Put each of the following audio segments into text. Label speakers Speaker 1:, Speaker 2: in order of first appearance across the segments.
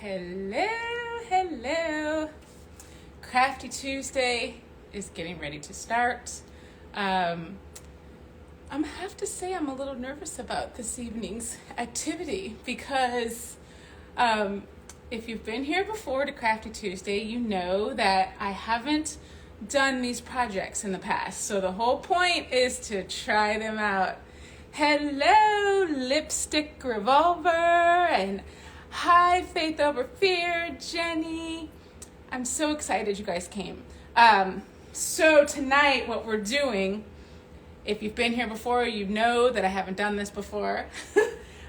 Speaker 1: Hello, hello. Crafty Tuesday is getting ready to start. I have to say I'm a little nervous about this evening's activity because if you've been here before to Crafty Tuesday, you know that I haven't done these projects in the past. So the whole point is to try them out. Hello, Lipstick Revolver, and hi, Faith Over Fear, Jenny. I'm so excited you guys came. So tonight what we're doing, if you've been here before, you know that I haven't done this before.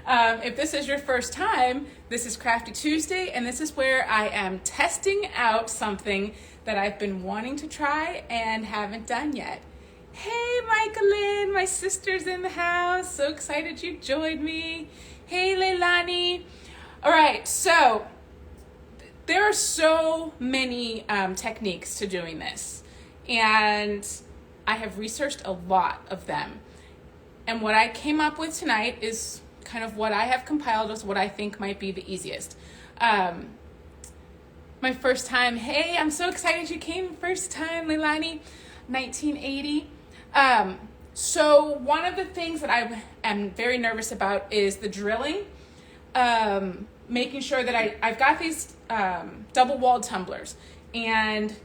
Speaker 1: If this is your first time, this is Crafty Tuesday, and this is where I am testing out something that I've been wanting to try and haven't done yet. Hey, Michaelin, my sister's in the house. So excited you joined me. Hey, Leilani. All right, so there are so many techniques to doing this, and I have researched a lot of them. And what I came up with tonight is kind of what I have compiled as what I think might be the easiest. My first time, hey, I'm so excited you came first time, Leilani, 1980. So one of the things that I am very nervous about is the drilling. Making sure that I've got these double-walled tumblers, and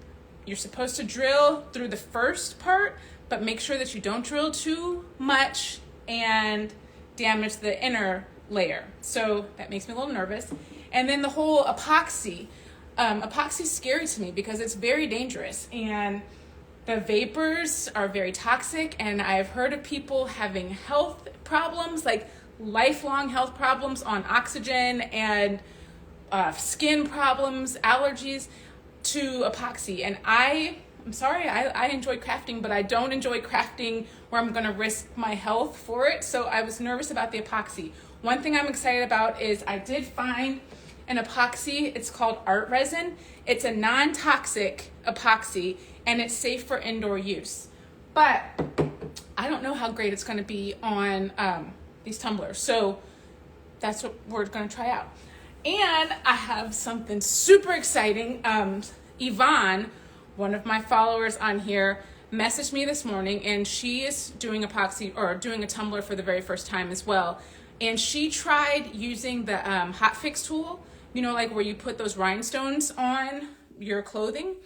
Speaker 1: you're supposed to drill through the first part, but make sure that you don't drill too much and damage the inner layer. So that makes me a little nervous. And then the whole epoxy. Epoxy's scary to me because it's very dangerous, and the vapors are very toxic, and I've heard of people having health problems, like lifelong health problems on oxygen and skin problems, allergies to epoxy. And I'm sorry, I enjoy crafting, but I don't enjoy crafting where I'm going to risk my health for it. So I was nervous about the epoxy. One thing I'm excited about is I did find an epoxy. It's called Art Resin. It's a non-toxic epoxy, and it's safe for indoor use. But I don't know how great it's going to be on these tumblers. So that's what we're going to try out. And I have something super exciting. Yvonne, one of my followers on here, messaged me this morning, and she is doing epoxy or doing a tumbler for the very first time as well. And she tried using the hot fix tool, you know, like where you put those rhinestones on your clothing.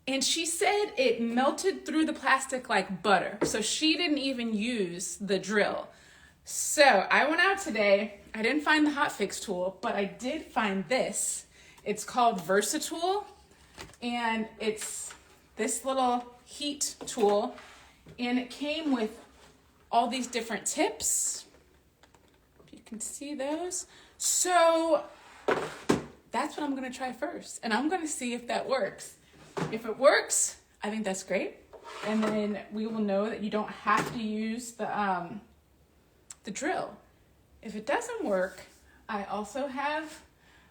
Speaker 1: And she said it melted through the plastic like butter. So she didn't even use the drill. So I went out today. I didn't find the hot fix tool, but I did find this. It's called Versatool, and it's this little heat tool, and it came with all these different tips. If you can see those. So that's what I'm going to try first, and I'm going to see if that works. If it works, I think that's great, and then we will know that you don't have to use the drill. If it doesn't work, I also have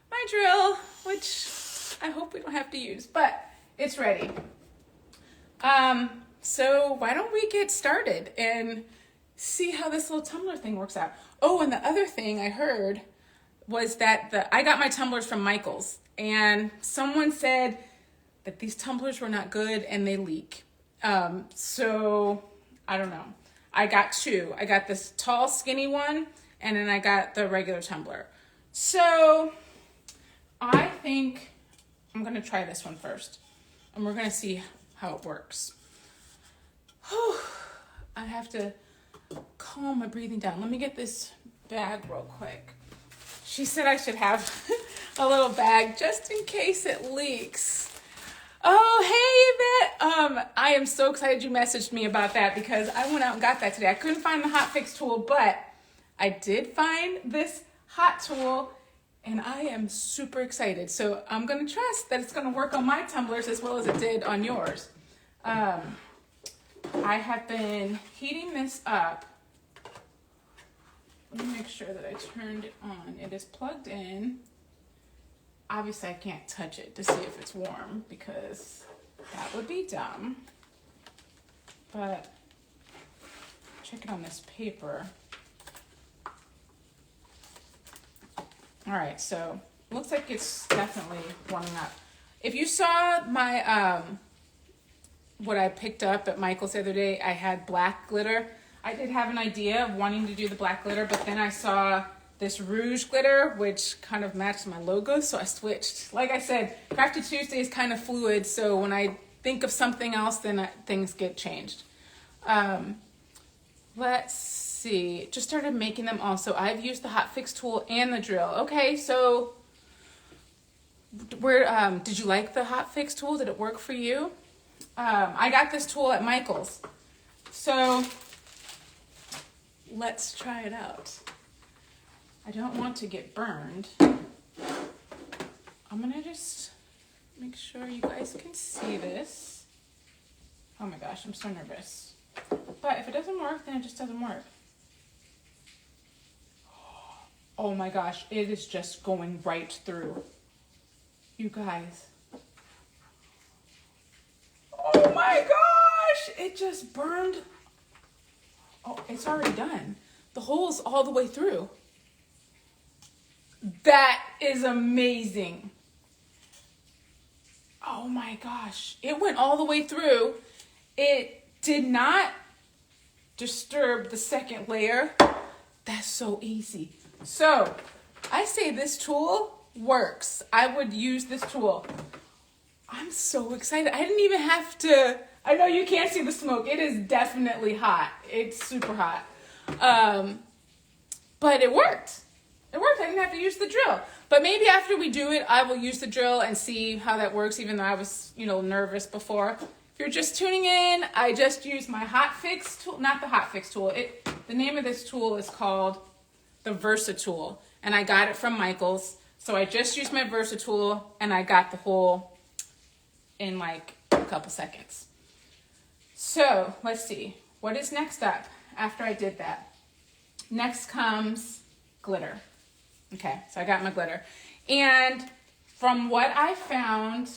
Speaker 1: my drill, which I hope we don't have to use, but it's ready. So why don't we get started and see how this little tumbler thing works out. Oh, and the other thing I heard was that I got my tumblers from Michael's, and someone said that these tumblers were not good and they leak. So I don't know. I got two. I got this tall, skinny one, and then I got the regular tumbler. So I think I'm going to try this one first, and we're going to see how it works. Whew. I have to calm my breathing down. Let me get this bag real quick. She said I should have a little bag just in case it leaks. Oh, hey, Yvette. I am so excited you messaged me about that because I went out and got that today. I couldn't find the hot fix tool, but I did find this hot tool, and I am super excited. So I'm going to trust that it's going to work on my tumblers as well as it did on yours. I have been heating this up. Let me make sure that I turned it on. It is plugged in. Obviously, I can't touch it to see if it's warm because that would be dumb. But check it on this paper. All right, so Looks like it's definitely warming up. If you saw my, what I picked up at Michael's the other day, I had black glitter. I did have an idea of wanting to do the black glitter, but then I saw this rouge glitter, which kind of matched my logo, so I switched. Like I said, Crafty Tuesday is kind of fluid, so when I think of something else, then things get changed. Let's see. Just started making them also. I've used the hot fix tool and the drill. Okay, so where did you like the hot fix tool? Did it work for you? I got this tool at Michael's. So let's try it out. I don't want to get burned. I'm gonna just make sure you guys can see this. Oh my gosh, I'm so nervous. But if it doesn't work, then it just doesn't work. Oh my gosh, it is just going right through. You guys. Oh my gosh, it just burned. Oh, it's already done. The hole's all the way through. That is amazing. Oh my gosh, it went all the way through. It did not disturb the second layer. That's so easy. So I say this tool works. I would use this tool. I'm so excited. I didn't even have to, I know you can't see the smoke. It is definitely hot. It's super hot. But it worked. It worked. I didn't have to use the drill. But maybe after we do it, I will use the drill and see how that works, even though I was, nervous before. If you're just tuning in, I just used my hot fix tool, not the hot fix tool. The name of this tool is called the Versatool, and I got it from Michael's. So I just used my Versatool, and I got the hole in like a couple seconds. So let's see, what is next up after I did that? Next comes glitter. Okay, so I got my glitter. And from what I found,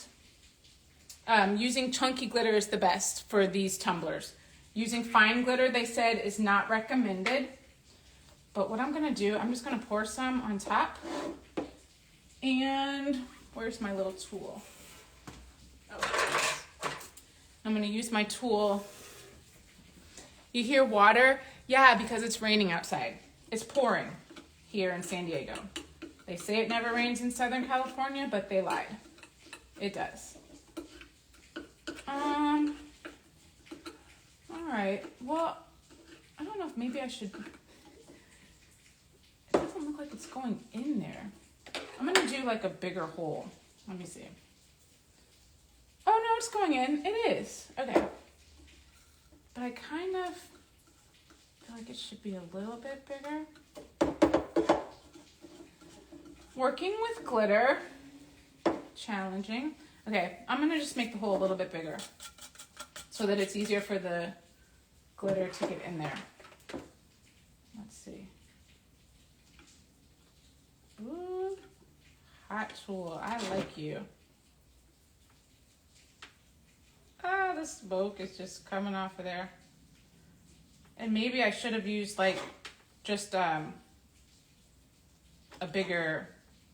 Speaker 1: using chunky glitter is the best for these tumblers. Using fine glitter, they said, is not recommended. But what I'm gonna do, I'm just gonna pour some on top. And where's my little tool? Oh, I'm gonna use my tool. You hear water? Yeah, because it's raining outside. It's pouring here in San Diego. They say it never rains in Southern California, but they lied. It does. All right, well, I don't know if maybe I should, it doesn't look like it's going in there. I'm gonna do like a bigger hole. Let me see. Oh no, it's going in, it is, okay. But I kind of feel like it should be a little bit bigger. Working with glitter, challenging. Okay, I'm gonna just make the hole a little bit bigger so that it's easier for the glitter to get in there. Let's see. Ooh, hot tool, I like you. Ah, the smoke is just coming off of there. And maybe I should have used like just a bigger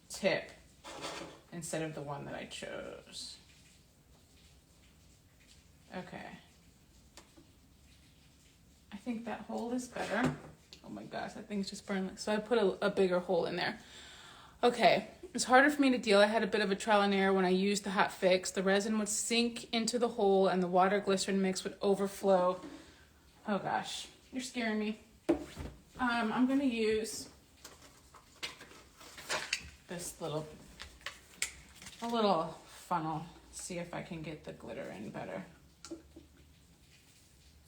Speaker 1: tip instead of the one that I chose. Okay. I think that hole is better. Oh my gosh, that thing's just burning. So I put a bigger hole in there. Okay, it's harder for me to deal. I had a bit of a trial and error when I used the hot fix. The resin would sink into the hole and the water glycerin mix would overflow. Oh gosh, you're scaring me. I'm gonna use this little funnel. See if I can get the glitter in better.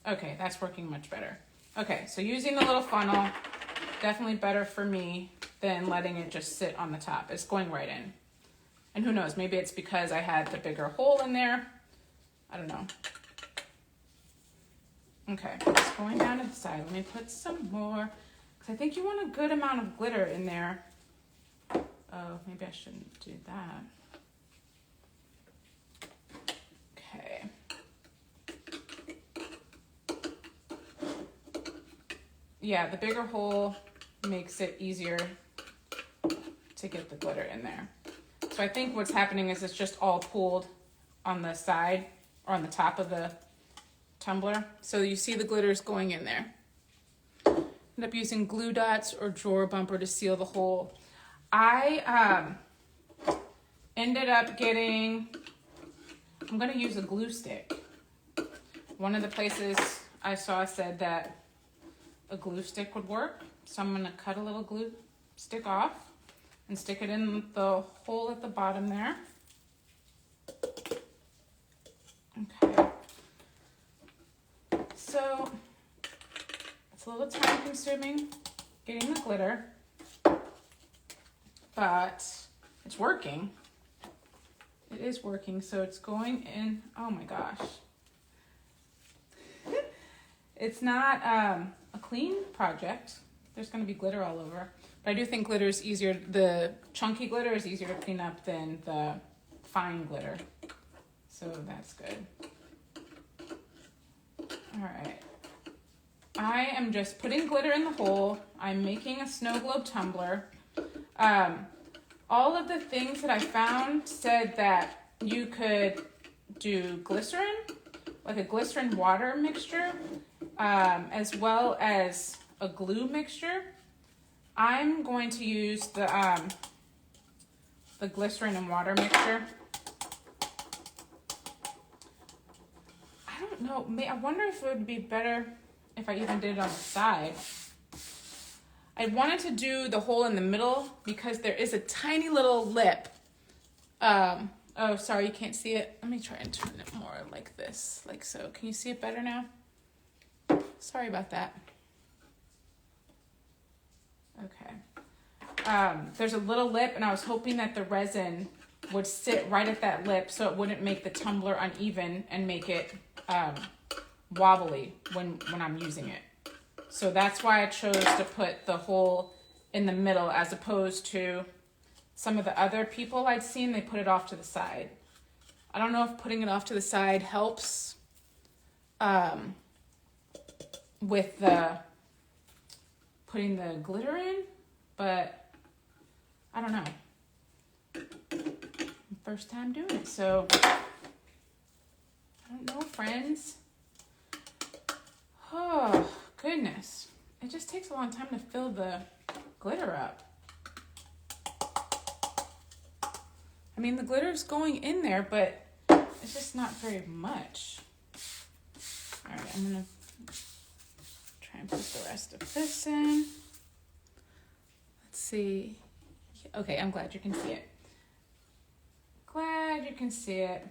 Speaker 1: Okay, that's working much better. Okay, so using the little funnel, definitely better for me than letting it just sit on the top. It's going right in. And who knows, maybe it's because I had the bigger hole in there. I don't know. Okay, it's going down to the side. Let me put some more, because I think you want a good amount of glitter in there. Oh, maybe I shouldn't do that. Okay. Yeah, the bigger hole makes it easier to get the glitter in there. So I think what's happening is it's just all pooled on the side or on the top of the tumbler. So you see the glitters going in there. End up using glue dots or drawer bumper to seal the hole. I ended up getting, I'm gonna use a glue stick. One of the places I saw said that a glue stick would work. So I'm gonna cut a little glue stick off and stick it in the hole at the bottom there. Okay. So it's a little time consuming getting the glitter, but it's working. It is working, so it's going in. Oh my gosh. It's not a clean project. There's going to be glitter all over. But I do think glitter is easier. The chunky glitter is easier to clean up than the fine glitter. So that's good. All right. I am just putting glitter in the hole. I'm making a snow globe tumbler. All of the things that I found said that you could do glycerin, like a glycerin water mixture, as well as a glue mixture. I'm going to use the glycerin and water mixture. I don't know. I wonder if it would be better if I even did it on the side. I wanted to do the hole in the middle because there is a tiny little lip. Oh, sorry, you can't see it. Let me try and turn it more like this, like so. Can you see it better now? Sorry about that. Okay. There's a little lip, and I was hoping that the resin would sit right at that lip so it wouldn't make the tumbler uneven and make it wobbly when I'm using it. So that's why I chose to put the hole in the middle as opposed to some of the other people I'd seen, they put it off to the side. I don't know if putting it off to the side helps with the putting the glitter in, but I don't know. First time doing it, so I don't know, friends. Oh, goodness. It just takes a long time to fill the glitter up. I mean, the glitter's going in there, but it's just not very much. All right, I'm gonna try and put the rest of this in. Let's see. Okay, I'm glad you can see it. Glad you can see it.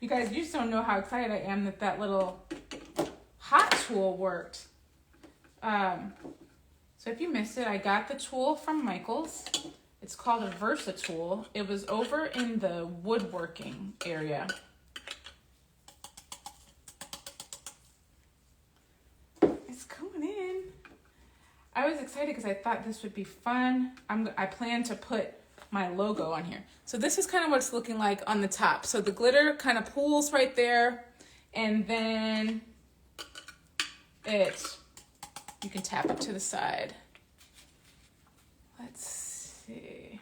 Speaker 1: You guys, you just don't know how excited I am that that little hot tool worked. So if you missed it, I got the tool from Michael's. It's called a Versatool. It was over in the woodworking area. It's going in. I was excited because I thought this would be fun. I plan to put my logo on here. So this is kind of what it's looking like on the top. So the glitter kind of pools right there, and then you can tap it to the side. Let's see.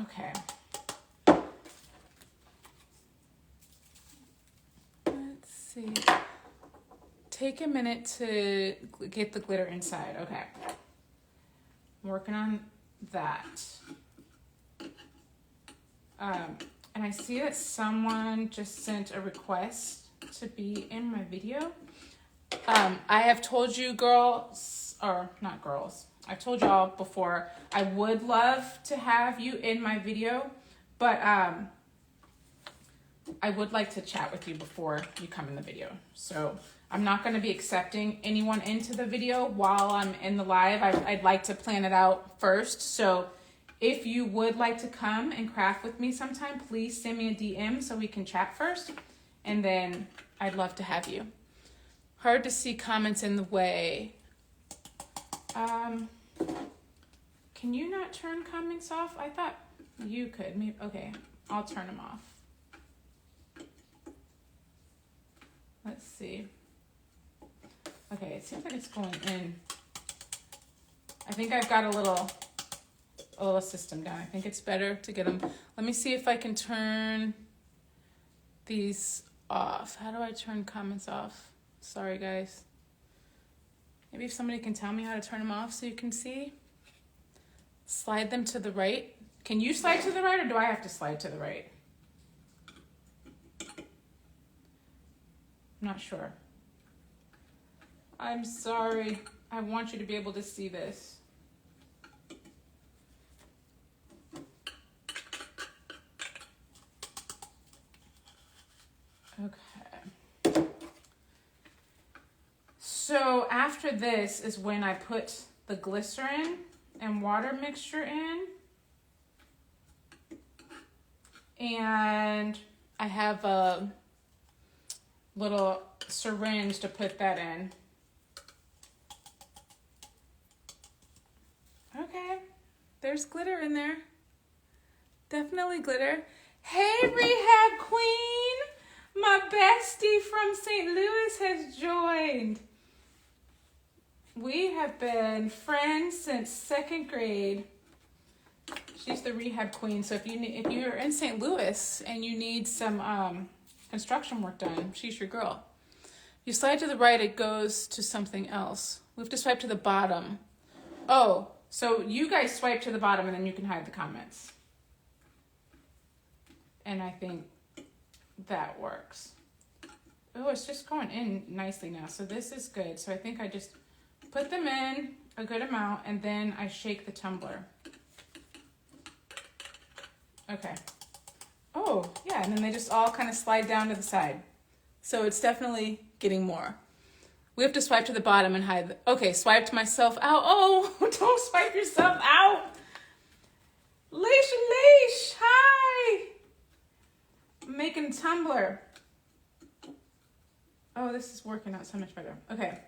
Speaker 1: Okay. Let's see. Take a minute to get the glitter inside. Okay. I'm working on that. And I see that someone just sent a request to be in my video. I have told you girls, or not girls, I've told y'all before, I would love to have you in my video, but I would like to chat with you before you come in the video. So I'm not going to be accepting anyone into the video while I'm in the live. I'd like to plan it out first. So if you would like to come and craft with me sometime, please send me a DM so we can chat first. And then I'd love to have you. Hard to see comments in the way. Can you not turn comments off? I thought you could. Maybe, okay, I'll turn them off. Let's see. Okay, it seems like it's going in. I think I've got a little system down. I think it's better to get them. Let me see if I can turn these off. How do I turn comments off? Sorry, guys. Maybe if somebody can tell me how to turn them off so you can see. Slide them to the right. Can you slide to the right, or do I have to slide to the right? I'm not sure. I'm sorry. I want you to be able to see this. Okay. So after this is when I put the glycerin and water mixture in. And I have a little syringe to put that in. Okay, there's glitter in there. Definitely glitter. Hey, Rehab Queen! My bestie from St. Louis has joined. We have been friends since 2nd grade. She's the Rehab Queen. So if you're in St. Louis and you need some construction work done, she's your girl. You slide to the right, it goes to something else. We have to swipe to the bottom. Oh, so you guys swipe to the bottom and then you can hide the comments. And I think that works. Oh, it's just going in nicely now. So this is good. So I think I just put them in a good amount and then I shake the tumbler. Okay. Oh, yeah, and then they just all kind of slide down to the side. So it's definitely getting more. We have to swipe to the bottom and hide the... Okay, swiped myself out. Oh, don't swipe yourself out. Leash, hi. I'm making Tumbler. Oh, this is working out so much better. Okay.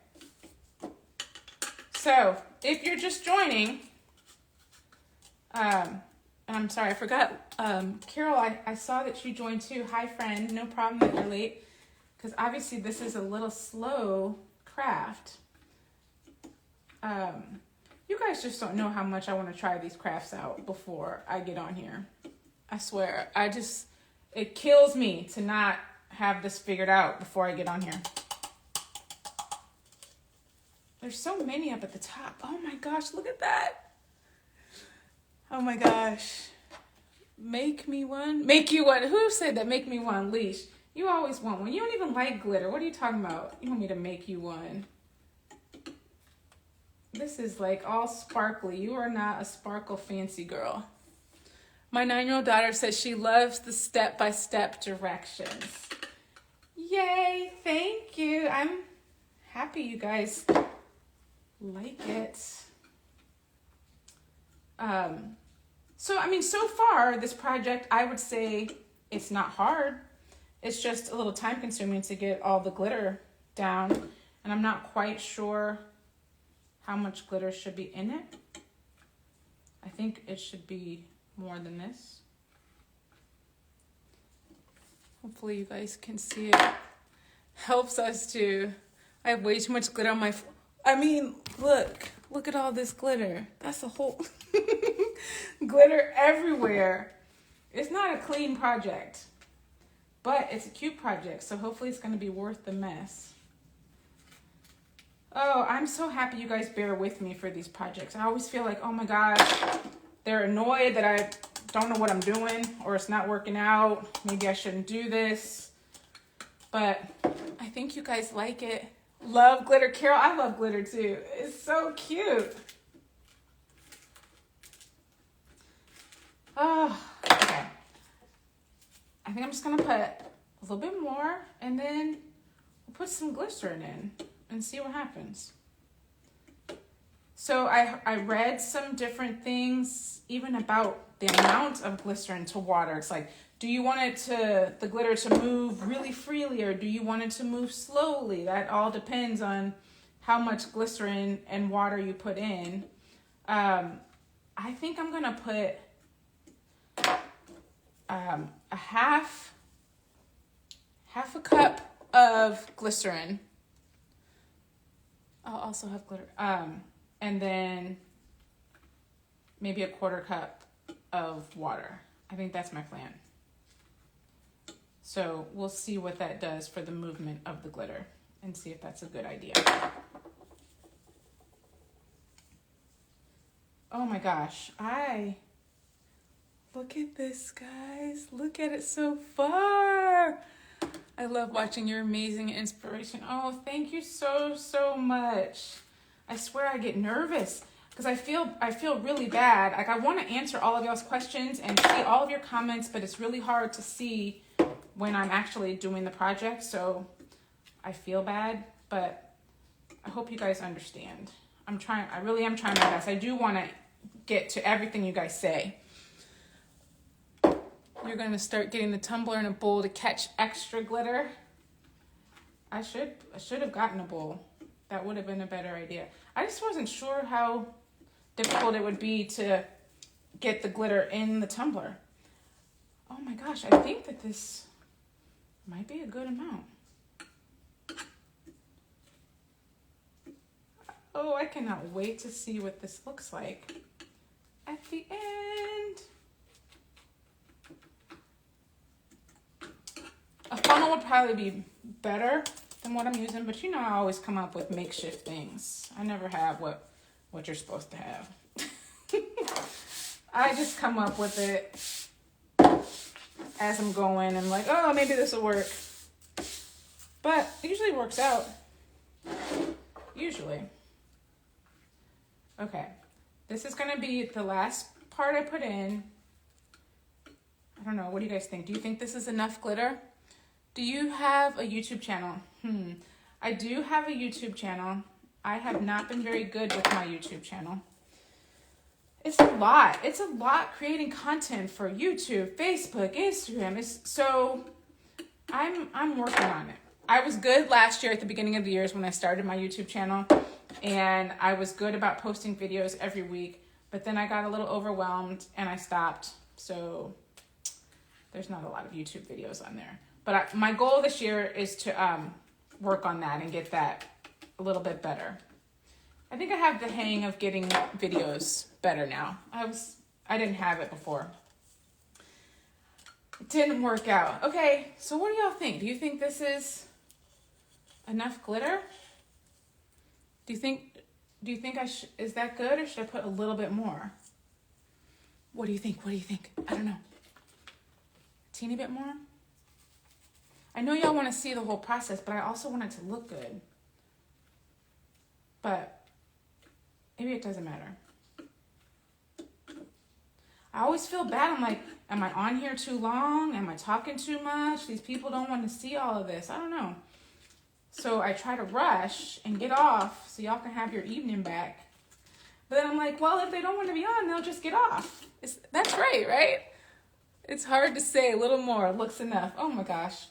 Speaker 1: So, if you're just joining, and I'm sorry, I forgot, Carol, I saw that you joined too. Hi, friend. No problem that you're late, because obviously this is a little slow craft. You guys just don't know how much I want to try these crafts out before I get on here. I swear, it kills me to not have this figured out before I get on here. There's so many up at the top. Oh my gosh, look at that. Oh my gosh. Make me one. Make you one. Who said that? Make me one. Leash. You always want one. You don't even like glitter. What are you talking about? You want me to make you one. This is like all sparkly. You are not a sparkle fancy girl. My 9-year-old daughter says she loves the step-by-step directions. Yay, thank you. I'm happy you guys like it. So far, this project, I would say it's not hard. It's just a little time consuming to get all the glitter down. And I'm not quite sure how much glitter should be in it. I think it should be more than this. Hopefully you guys can see it. Helps us to... I have way too much glitter on my... Look at all this glitter. That's a whole... glitter everywhere. It's not a clean project, but it's a cute project, so hopefully it's going to be worth the mess. Oh, I'm so happy you guys bear with me for these projects. I always feel like, oh my gosh, they're annoyed that I don't know what I'm doing, or it's not working out. Maybe I shouldn't do this, but I think you guys like it. Love glitter. Carol, I love glitter too. It's so cute. Oh, okay. I think I'm just going to put a little bit more, and then we'll put some glycerin in and see what happens. So I read some different things even about the amount of glycerin to water. It's like, do you want the glitter to move really freely, or do you want it to move slowly? That all depends on how much glycerin and water you put in. I think I'm going to put a half a cup of glycerin. I'll also have glitter. And then maybe a 1/4 cup of water. I think that's my plan. So we'll see what that does for the movement of the glitter and see if that's a good idea. Oh my gosh, look at this, guys. Look at it so far. I love watching your amazing inspiration. Oh, thank you so, so much. I swear I get nervous because I feel really bad. Like, I want to answer all of y'all's questions and see all of your comments, but it's really hard to see when I'm actually doing the project. So I feel bad, but I hope you guys understand. I really am trying my best. I do want to get to everything you guys say. You're going to start getting the tumbler in a bowl to catch extra glitter. I should have gotten a bowl. That would have been a better idea. I just wasn't sure how difficult it would be to get the glitter in the tumbler. Oh my gosh, I think that this might be a good amount. Oh, I cannot wait to see what this looks like at the end. A funnel would probably be better than what I'm using, but you know I always come up with makeshift things. I never have what you're supposed to have. I just come up with it as I'm going and like, oh, maybe this will work. But it usually works out. Usually. Okay, this is gonna be the last part I put in. I don't know, what do you guys think? Do you think this is enough glitter? Do you have a YouTube channel? I do have a YouTube channel. I have not been very good with my YouTube channel. It's a lot. It's a lot creating content for YouTube, Facebook, Instagram. So I'm working on it. I was good last year at the beginning of the years when I started my YouTube channel, and I was good about posting videos every week, but then I got a little overwhelmed and I stopped. So there's not a lot of YouTube videos on there. But my goal this year is to work on that and get that a little bit better. I think I have the hang of getting videos better now. I didn't have it before. It didn't work out. Okay, so what do y'all think? Do you think this is enough glitter? Do you think is that good, or should I put a little bit more? What do you think? What do you think? I don't know. A teeny bit more? I know y'all want to see the whole process, but I also want it to look good. But maybe it doesn't matter. I always feel bad. I'm like, am I on here too long? Am I talking too much? These people don't want to see all of this. I don't know. So I try to rush and get off so y'all can have your evening back. But then I'm like, well, if they don't want to be on, they'll just get off. That's right? It's hard to say a little more looks enough. Oh my gosh.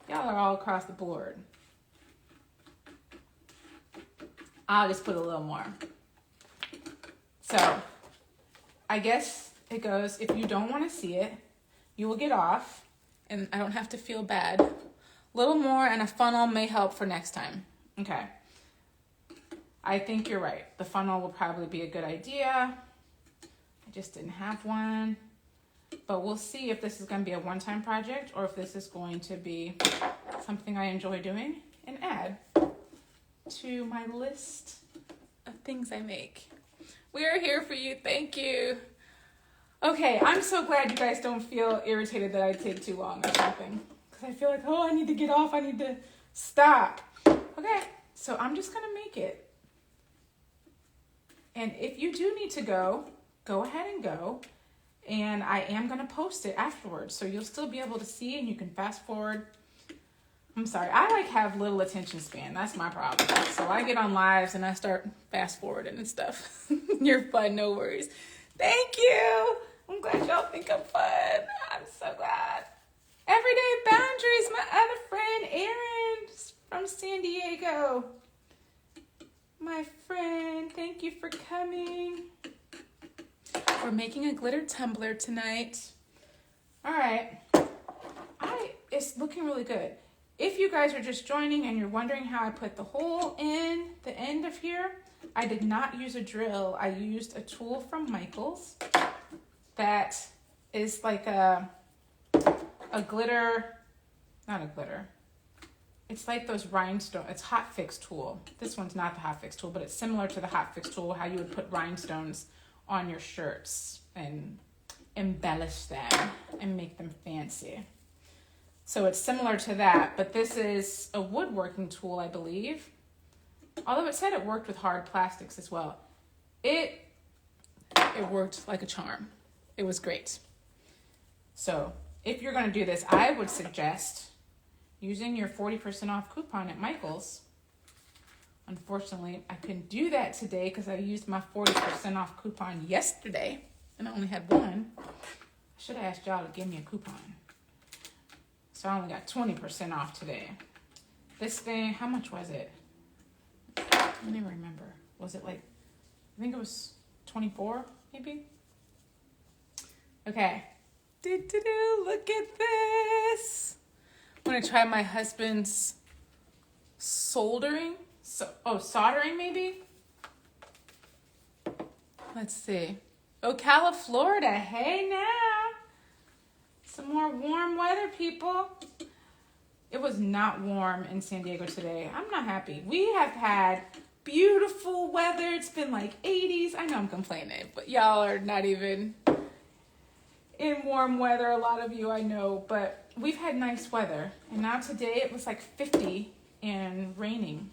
Speaker 1: Y'all are all across the board. I'll just put a little more. So I guess it goes, if you don't want to see it, you will get off, and I don't have to feel bad. A little more and a funnel may help for next time. Okay. I think you're right. The funnel will probably be a good idea. I just didn't have one. But we'll see if this is going to be a one-time project or if this is going to be something I enjoy doing and add to my list of things I make. We are here for you. Thank you. Okay, I'm so glad you guys don't feel irritated that I take too long or something. Because I feel like, oh, I need to get off. I need to stop. Okay, so I'm just going to make it. And if you do need to go ahead and go. And I am going to post it afterwards. So you'll still be able to see and you can fast forward. I'm sorry. I have little attention span. That's my problem. So I get on lives and I start fast forwarding and stuff. You're fun. No worries. Thank you. I'm glad y'all think I'm fun. I'm so glad. Everyday Boundaries. My other friend, Erin from San Diego. My friend. Thank you for coming. We're making a glitter tumbler tonight. All right. It's looking really good. If you guys are just joining and you're wondering how I put the hole in the end of here, I did not use a drill. I used a tool from Michaels that is like a glitter, not a glitter. It's like those rhinestone, it's hot fix tool. This one's not the hot fix tool, but it's similar to the hot fix tool, how you would put rhinestones on your shirts and embellish them and make them fancy. So it's similar to that, but this is a woodworking tool, I believe. Although it said it worked with hard plastics as well. It worked like a charm. It was great. So if you're gonna do this, I would suggest using your 40% off coupon at Michaels. Unfortunately, I couldn't do that today because I used my 40% off coupon yesterday and I only had one. I should have asked y'all to give me a coupon. So I only got 20% off today. This thing, how much was it? I don't even remember. Was it like, I think it was 24 maybe? Okay. Look at this. I'm gonna try my husband's soldering. Soldering maybe? Let's see. Ocala, Florida. Hey now. Some more warm weather, people. It was not warm in San Diego today. I'm not happy. We have had beautiful weather. It's been like 80s. I know I'm complaining, but y'all are not even in warm weather. A lot of you I know, but we've had nice weather. And now today it was like 50 and raining.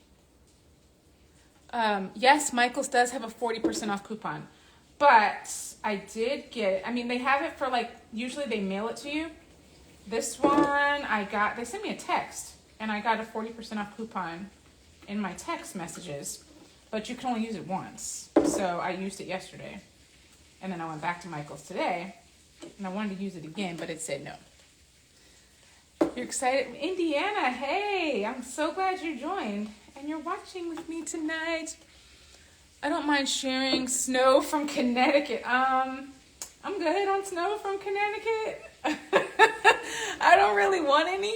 Speaker 1: Yes, Michaels does have a 40% off coupon. But I did get, they have it for like, usually they mail it to you. This one they sent me a text and I got a 40% off coupon in my text messages, but you can only use it once. So I used it yesterday and then I went back to Michael's today and I wanted to use it again, but it said no. You're excited? Indiana, hey, I'm so glad you joined and you're watching with me tonight. I don't mind sharing snow from Connecticut. I'm good on snow from Connecticut. I don't really want any.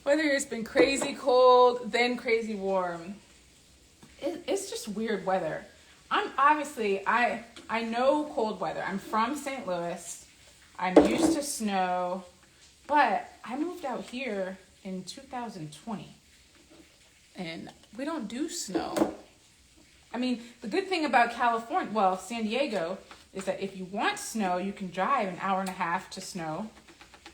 Speaker 1: Whether it's been crazy cold, then crazy warm. It's just weird weather. I know cold weather. I'm from St. Louis. I'm used to snow, but I moved out here in 2020 and we don't do snow. The good thing about San Diego, is that if you want snow, you can drive an hour and a half to snow.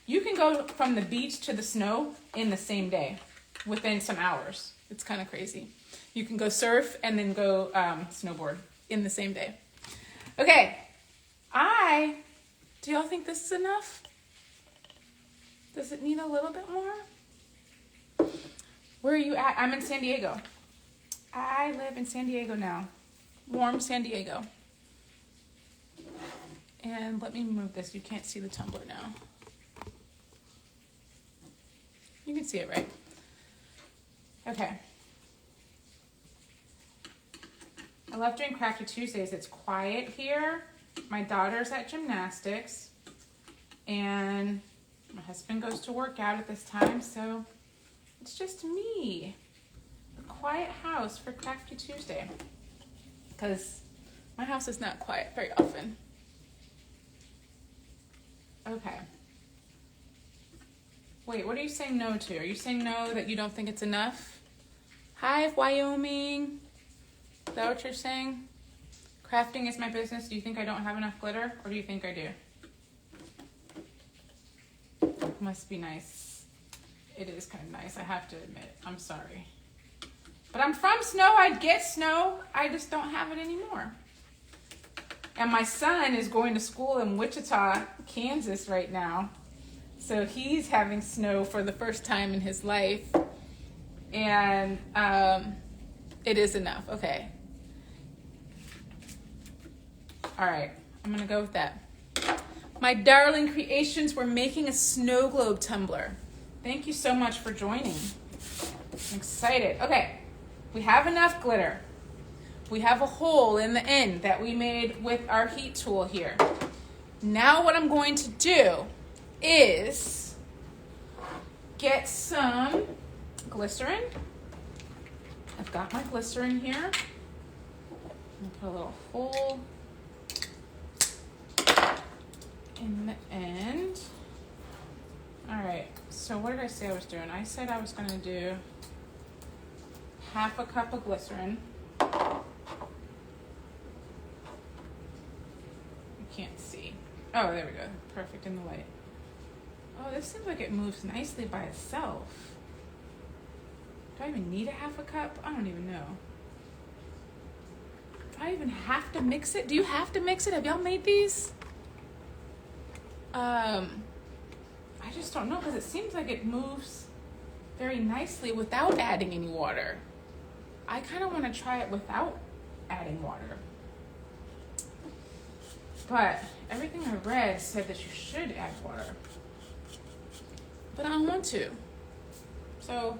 Speaker 1: You can go from the beach to the snow in the same day, within some hours. It's kind of crazy. You can go surf and then go snowboard in the same day. Okay, do y'all think this is enough? Does it need a little bit more? Where are you at? I'm in San Diego. I live in San Diego now. Warm San Diego. And let me move this. You can't see the tumbler now. You can see it, right? Okay. I love doing Crafty Tuesdays. It's quiet here. My daughter's at gymnastics. And my husband goes to work out at this time, so it's just me. Quiet house for Crafty Tuesday because my house is not quiet very often. Okay. Wait, what are you saying no to? Are you saying no that you don't think it's enough? Hi, Wyoming. Is that what you're saying? Crafting is my business. Do you think I don't have enough glitter or do you think I do? It must be nice. It is kind of nice, I have to admit. I'm sorry. But I'm from snow. I get snow. I just don't have it anymore. And my son is going to school in Wichita, Kansas right now. So he's having snow for the first time in his life. And it is enough. Okay. All right. I'm going to go with that. My darling creations, we're making a snow globe tumbler. Thank you so much for joining. I'm excited. Okay. We have enough glitter. We have a hole in the end that we made with our heat tool here. Now what I'm going to do is get some glycerin. I've got my glycerin here. I'm gonna put a little hole in the end. All right, so what did I say I was doing? I said I was gonna do half a cup of glycerin. You can't see. Oh, there we go, perfect in the light. Oh, this seems like it moves nicely by itself. Do I even need a half a cup? I don't even know. Do I even have to mix it? Do you have to mix it? Have y'all made these? I just don't know because it seems like it moves very nicely without adding any water. I kind of want to try it without adding water. But everything I read said that you should add water. But I don't want to. So,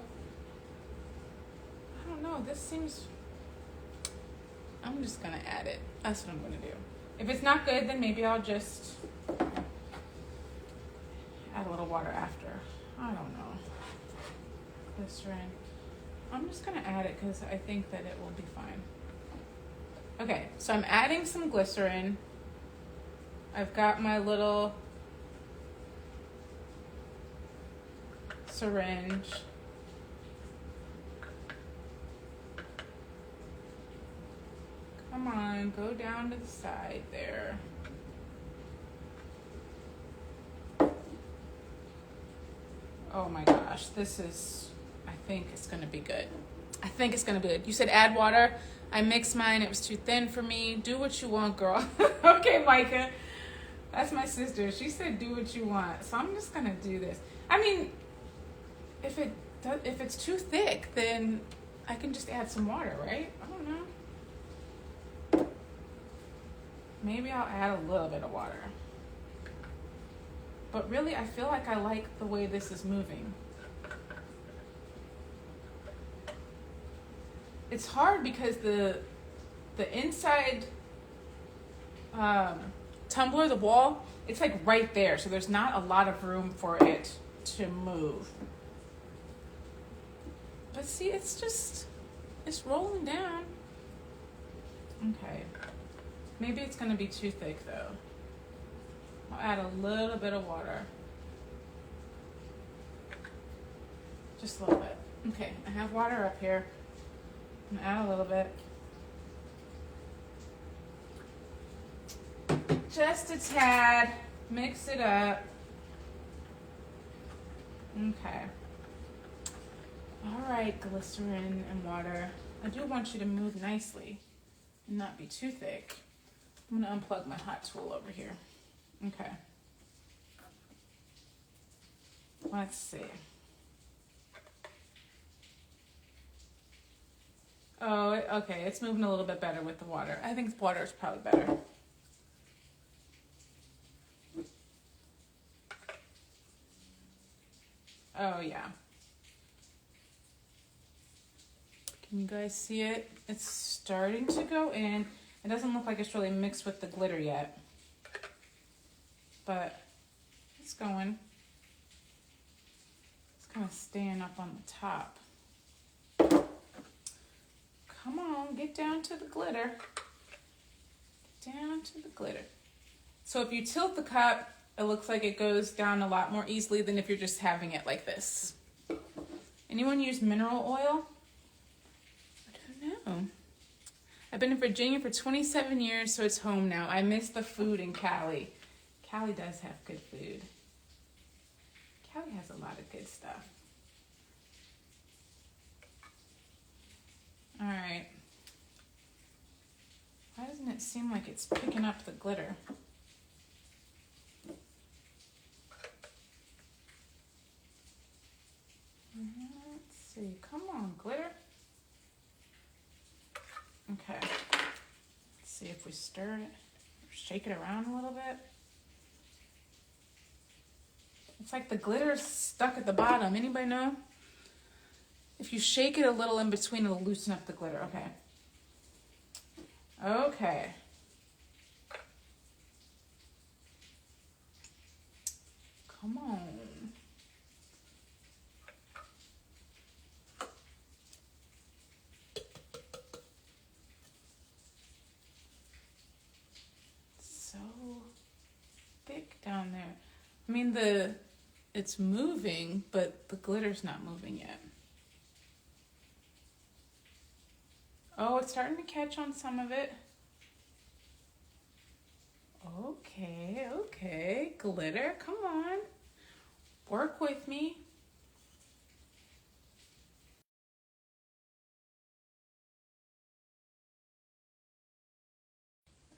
Speaker 1: I don't know. This seems... I'm just going to add it. That's what I'm going to do. If it's not good, then maybe I'll just add a little water after. I don't know. Glycerin. I'm just going to add it because I think that it will be fine. Okay, so I'm adding some glycerin. I've got my little syringe. Come on, go down to the side there. Oh my gosh, this is, I think it's gonna be good. I think it's gonna be good. You said add water. I mixed mine, it was too thin for me. Do what you want, girl. Okay, Micah. That's my sister. She said do what you want. So I'm just gonna do this. I mean, if it's too thick, then I can just add some water, right? I don't know. Maybe I'll add a little bit of water. But really, I feel like I like the way this is moving. It's hard because the inside tumbler, the wall, it's like right there. So there's not a lot of room for it to move. But see, it's rolling down. Okay. Maybe it's gonna be too thick though. I'll add a little bit of water. Just a little bit. Okay, I have water up here. I'm gonna add a little bit. Just a tad. Mix it up. Okay. All right, glycerin and water. I do want you to move nicely and not be too thick. I'm gonna unplug my hot tool over here. Okay. Let's see. Oh, okay, it's moving a little bit better with the water. I think the water is probably better. Oh, yeah. Can you guys see it? It's starting to go in. It doesn't look like it's really mixed with the glitter yet. But it's going. It's kind of staying up on the top. Come on, get down to the glitter. Get down to the glitter. So if you tilt the cup, it looks like it goes down a lot more easily than if you're just having it like this. Anyone use mineral oil? I don't know. I've been in Virginia for 27 years, so it's home now. I miss the food in Cali. Cali does have good food. Cali has a lot of good stuff. All right. Why doesn't it seem like it's picking up the glitter? Let's see. Come on, glitter. Okay. Let's see if we stir it. Shake it around a little bit. It's like the glitter's stuck at the bottom. Anybody know? If you shake it a little in between, it'll loosen up the glitter. Okay. Okay. Come on. I mean, it's moving, but the glitter's not moving yet. Oh, it's starting to catch on some of it. Okay, okay, glitter, come on. Work with me.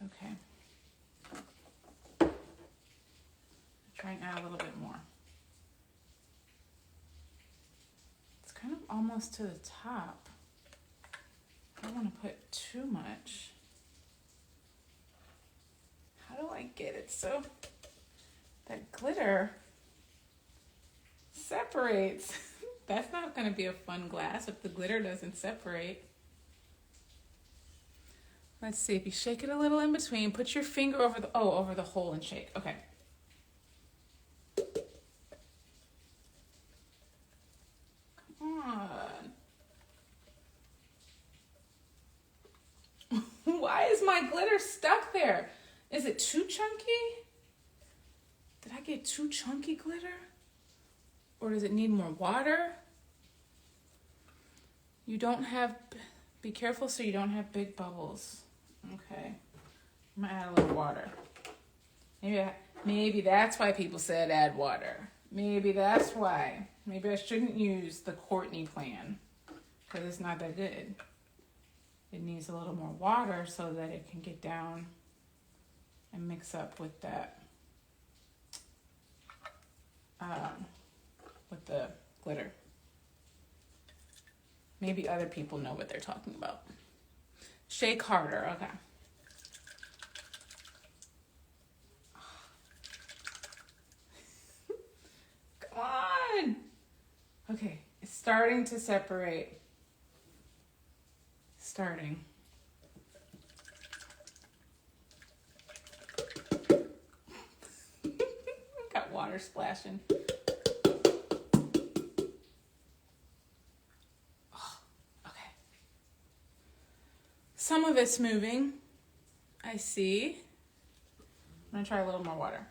Speaker 1: Okay. Try and add a little bit more. It's kind of almost to the top. I don't want to put too much. How do I get it so that glitter separates? That's not going to be a fun glass if the glitter doesn't separate. Let's see, if you shake it a little in between, put your finger over the hole and shake. Okay. Come on. Why is my glitter stuck there? Is it too chunky? Did I get too chunky glitter? Or does it need more water? Be careful so you don't have big bubbles. Okay, I'm gonna add a little water. Maybe that's why people said add water. Maybe that's why. Maybe I shouldn't use the Courtney plan because it's not that good. It needs a little more water so that it can get down and mix up with that, with the glitter. Maybe other people know what they're talking about. Shake harder, okay. Come on. Okay, it's starting to separate. Starting. Got water splashing. Oh, okay. Some of it's moving. I see. I'm gonna try a little more water.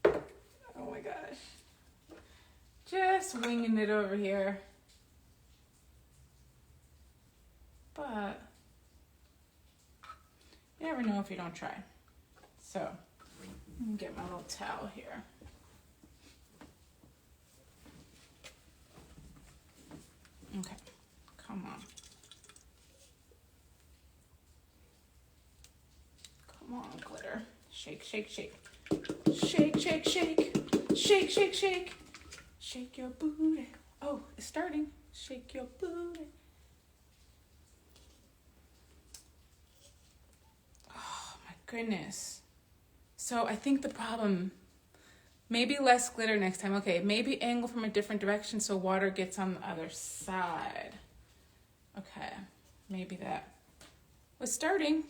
Speaker 1: Oh my gosh. Just winging it over here. But you never know if you don't try. So let me get my little towel here. Okay, come on. Come on, glitter. Shake, shake, shake. Shake, shake, shake. Shake, shake, shake. Shake your booty. Oh, it's starting. Shake your booty. Goodness. So I think the problem, maybe less glitter next time. Okay, maybe angle from a different direction so water gets on the other side. Okay, maybe that was starting.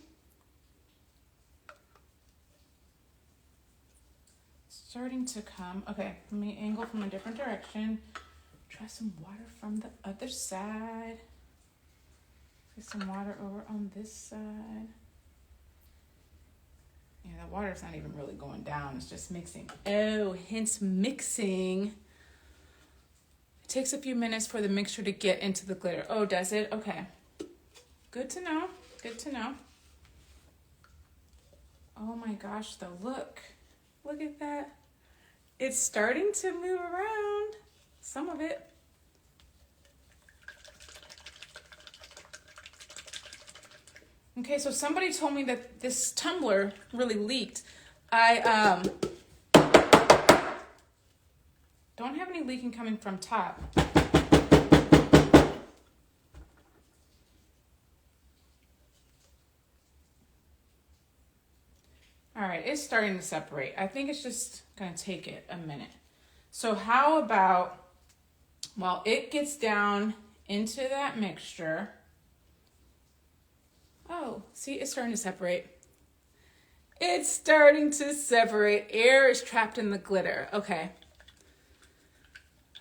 Speaker 1: Starting to come. Okay, let me angle from a different direction. Try some water from the other side. Get some water over on this side. Yeah, the water's not even really going down. It's just mixing. Oh, hence mixing. It takes a few minutes for the mixture to get into the glitter. Oh, does it? Okay. Good to know. Good to know. Oh my gosh, the look. Look at that. It's starting to move around. Some of it. Okay, so somebody told me that this tumbler really leaked. I don't have any leaking coming from top. All right, it's starting to separate. I think it's just gonna take it a minute. So how about, while it gets down into that mixture, oh, see, it's starting to separate. It's starting to separate. Air is trapped in the glitter. Okay.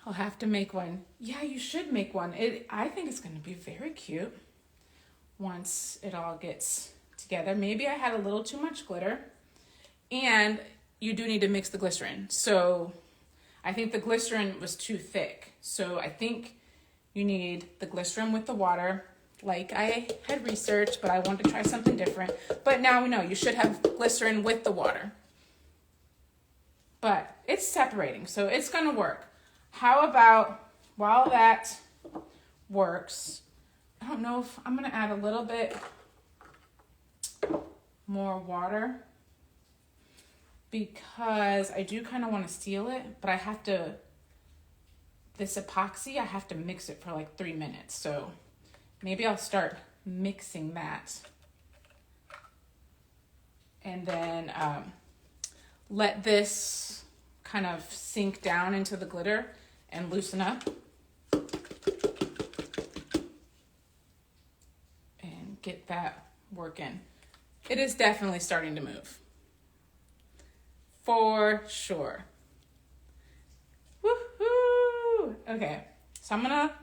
Speaker 1: I'll have to make one. Yeah, you should make one. I think it's going to be very cute once it all gets together. Maybe I had a little too much glitter. And you do need to mix the glycerin. So I think the glycerin was too thick. So I think you need the glycerin with the water, like I had researched, but I wanted to try something different. But now we know you should have glycerin with the water. But it's separating, so it's gonna work. How about, while that works, I don't know if I'm gonna add a little bit more water because I do kind of want to seal it, but I have to, this epoxy, I have to mix it for like 3 minutes. So maybe I'll start mixing that and then let this kind of sink down into the glitter and loosen up. And get that working. It is definitely starting to move. For sure. Woohoo! Okay, so I'm gonna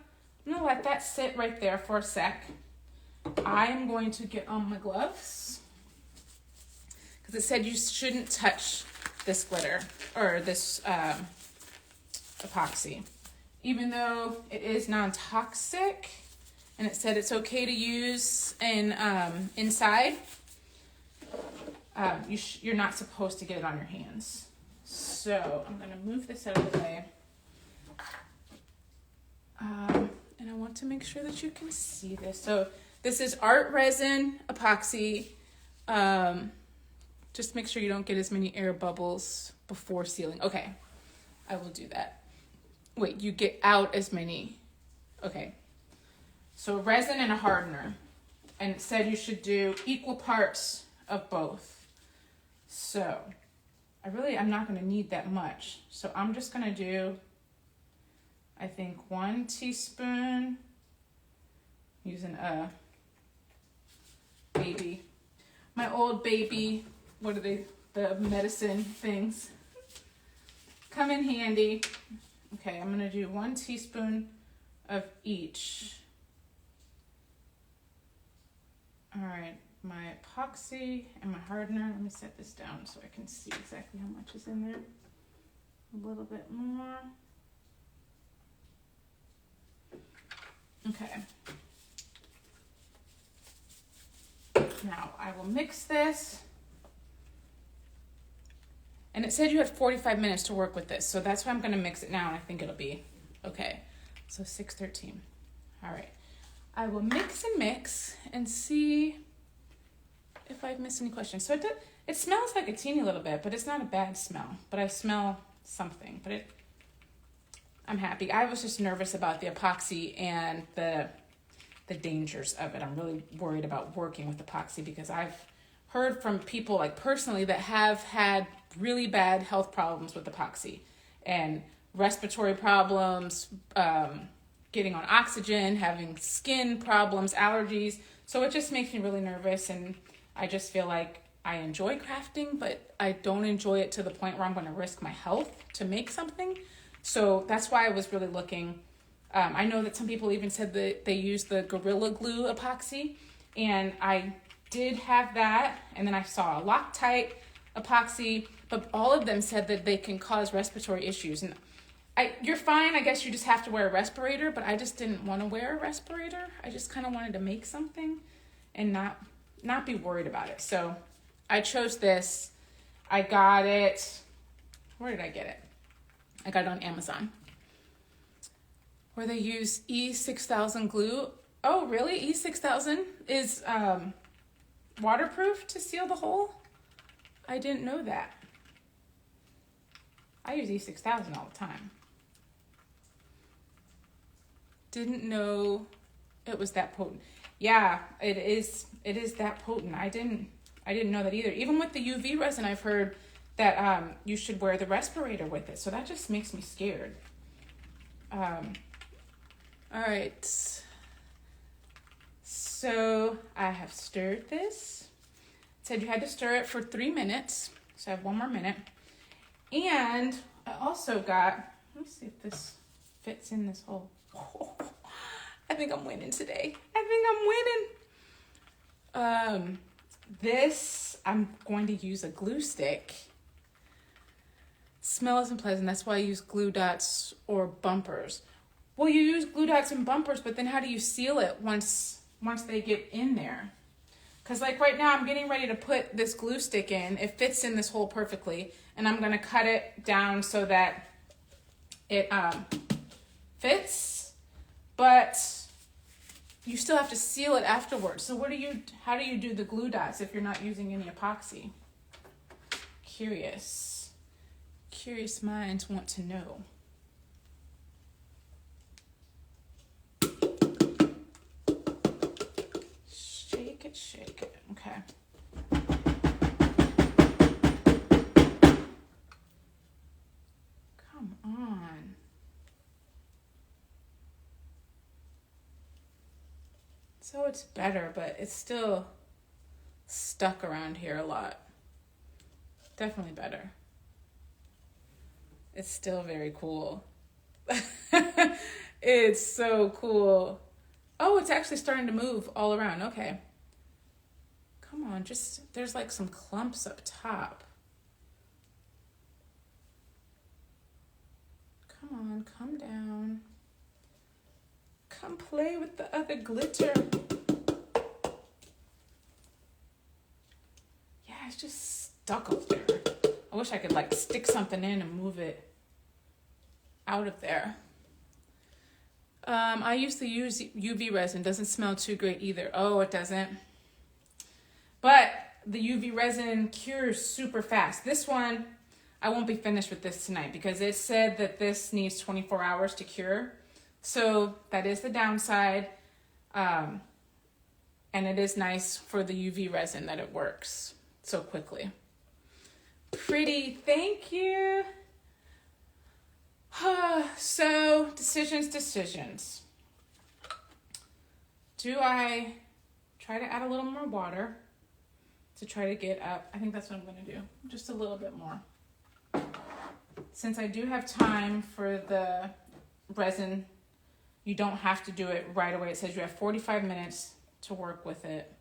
Speaker 1: let that sit right there for a sec. I am going to get on my gloves because it said you shouldn't touch this glitter or this epoxy, even though it is non-toxic and it said it's okay to use in inside. You're not supposed to get it on your hands. So I'm gonna move this out of the way. And I want to make sure that you can see this. So this is Art Resin Epoxy. Just make sure you don't get as many air bubbles before sealing. Okay, I will do that. Wait, you get out as many. Okay. So resin and a hardener. And it said you should do equal parts of both. So I'm not going to need that much. So I'm just going to do, I think, 1 teaspoon using a baby. My old baby, what are they? The medicine things. Come in handy. Okay, I'm going to do 1 teaspoon of each. All right. My epoxy and my hardener. Let me set this down so I can see exactly how much is in there. A little bit more. Okay. Now I will mix this. And it said you had 45 minutes to work with this, so that's why I'm gonna mix it now and I think it'll be okay. So 6:13. All right. I will mix and see if I've missed any questions. So it smells like a teeny little bit, but it's not a bad smell. But I smell something, but I'm happy. I was just nervous about the epoxy and the dangers of it. I'm really worried about working with epoxy because I've heard from people like personally that have had really bad health problems with epoxy and respiratory problems, getting on oxygen, having skin problems, allergies. So it just makes me really nervous, and I just feel like I enjoy crafting, but I don't enjoy it to the point where I'm going to risk my health to make something. So that's why I was really looking. I know that some people even said that they use the Gorilla Glue epoxy, and I did have that. And then I saw a Loctite epoxy, but all of them said that they can cause respiratory issues. And you're fine. I guess you just have to wear a respirator, but I just didn't want to wear a respirator. I just kind of wanted to make something and not be worried about it. So I chose this. I got it. Where did I get it? I got it on Amazon, where they use E6000 glue. Oh, really? E6000 is waterproof to seal the hole? I didn't know that. I use E6000 all the time. Didn't know it was that potent. Yeah, it is that potent. I didn't know that either. Even with the UV resin, I've heard that you should wear the respirator with it. So that just makes me scared. All right. So I have stirred this. It said you had to stir it for 3 minutes. So I have 1 more minute. And I also got, let me see if this fits in this hole. Oh, I think I'm winning today. This, I'm going to use a glue stick Smell isn't pleasant. That's why I use glue dots or bumpers. Well, you use glue dots and bumpers, but then how do you seal it once they get in there? Because like right now, I'm getting ready to put this glue stick in. It fits in this hole perfectly, and I'm gonna cut it down so that it fits, but you still have to seal it afterwards. So how do you do the glue dots if you're not using any epoxy? Curious minds want to know. Shake it, okay. Come on. So it's better, but it's still stuck around here a lot. Definitely better. It's still very cool. It's so cool. Oh, it's actually starting to move all around. Okay. Come on, there's like some clumps up top. Come on, come down. Come play with the other glitter. Yeah, it's just stuck up there. I wish I could like stick something in and move it out of there. I used to use UV resin. Doesn't smell too great either. Oh, it doesn't. But the UV resin cures super fast. This one, I won't be finished with this tonight because it said that this needs 24 hours to cure. So that is the downside. And it is nice for the UV resin that it works so quickly. Pretty, thank you. So, decisions. Do I try to add a little more water to try to get up? I think that's what I'm going to do. Just a little bit more. Since I do have time for the resin, you don't have to do it right away. It says you have 45 minutes to work with it.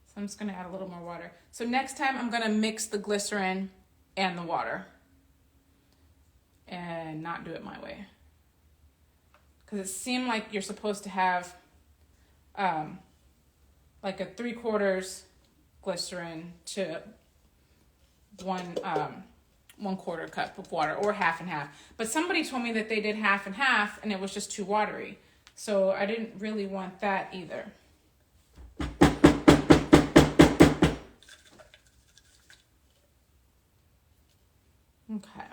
Speaker 1: So I'm just going to add a little more water. So next time I'm going to mix the glycerin and the water. And not do it my way. Because it seemed like you're supposed to have like a 3/4 glycerin to 1/4 cup of water, or half and half. But somebody told me that they did half and half and it was just too watery. So I didn't really want that either. Okay.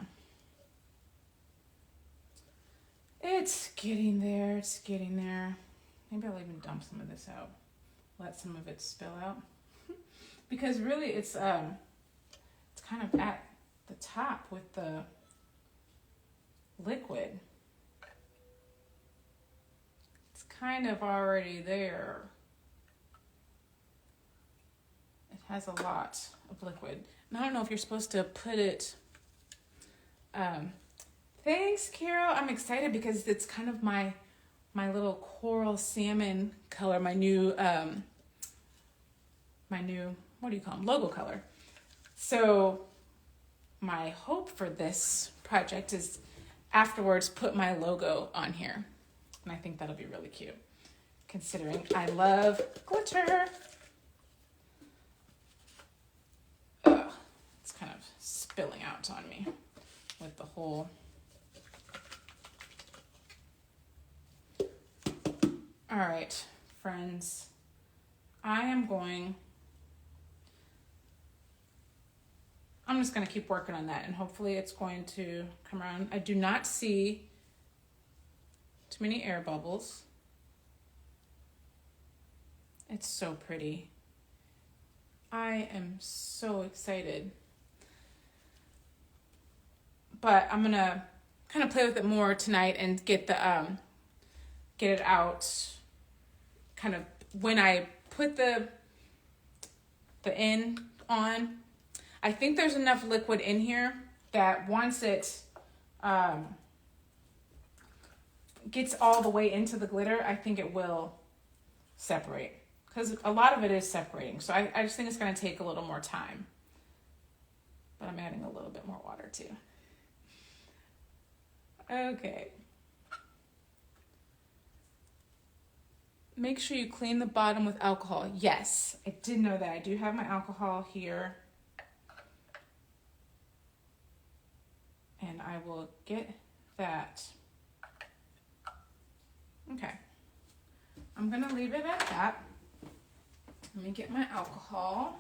Speaker 1: It's getting there. Maybe I'll even dump some of this out. Let some of it spill out. Because really it's kind of at the top with the liquid. It's kind of already there. It has a lot of liquid. And I don't know if you're supposed to put it thanks, Carol. I'm excited because it's kind of my little coral salmon color, my new what do you call them? Logo color. So my hope for this project is afterwards put my logo on here. And I think that'll be really cute, considering I love glitter. It's kind of spilling out on me with the whole. All right, friends, I'm just going to keep working on that, and hopefully it's going to come around. I do not see too many air bubbles. It's so pretty. I am so excited. But I'm going to kind of play with it more tonight and get it out kind of when I put the end on. I think there's enough liquid in here that once it gets all the way into the glitter, I think it will separate, because a lot of it is separating. So I just think it's going to take a little more time, but I'm adding a little bit more water too. Okay. Make sure you clean the bottom with alcohol. Yes, I did know that. I do have my alcohol here. And I will get that. Okay. I'm gonna leave it at that. Let me get my alcohol.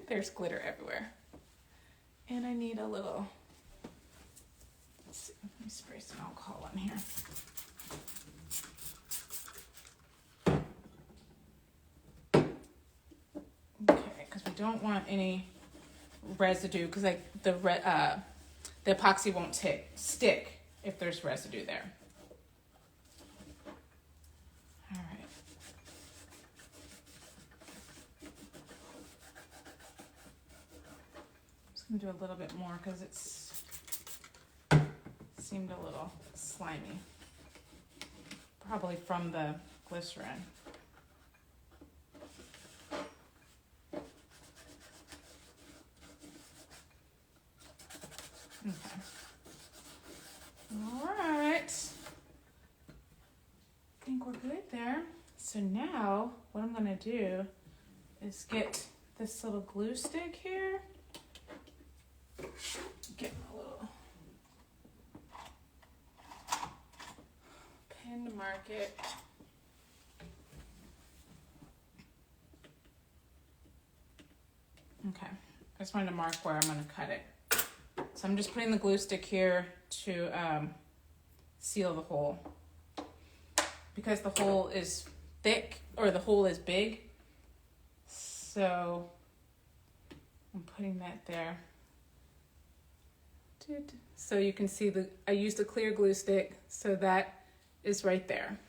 Speaker 1: There's glitter everywhere. And I need a little, let's see, let me spray some alcohol on here. Okay, because we don't want any residue, because like the epoxy won't stick if there's residue there. All right. Just gonna do a little bit more because it's seemed a little slimy, probably from the glycerin. Okay. All right. I think we're good there. So now what I'm going to do is get this little glue stick here. Get my little pen to mark it. Okay. I just wanted to mark where I'm going to cut it. So I'm just putting the glue stick here to seal the hole. Because the hole is thick, or the hole is big, so I'm putting that there. So you can see I used a clear glue stick, so that is right there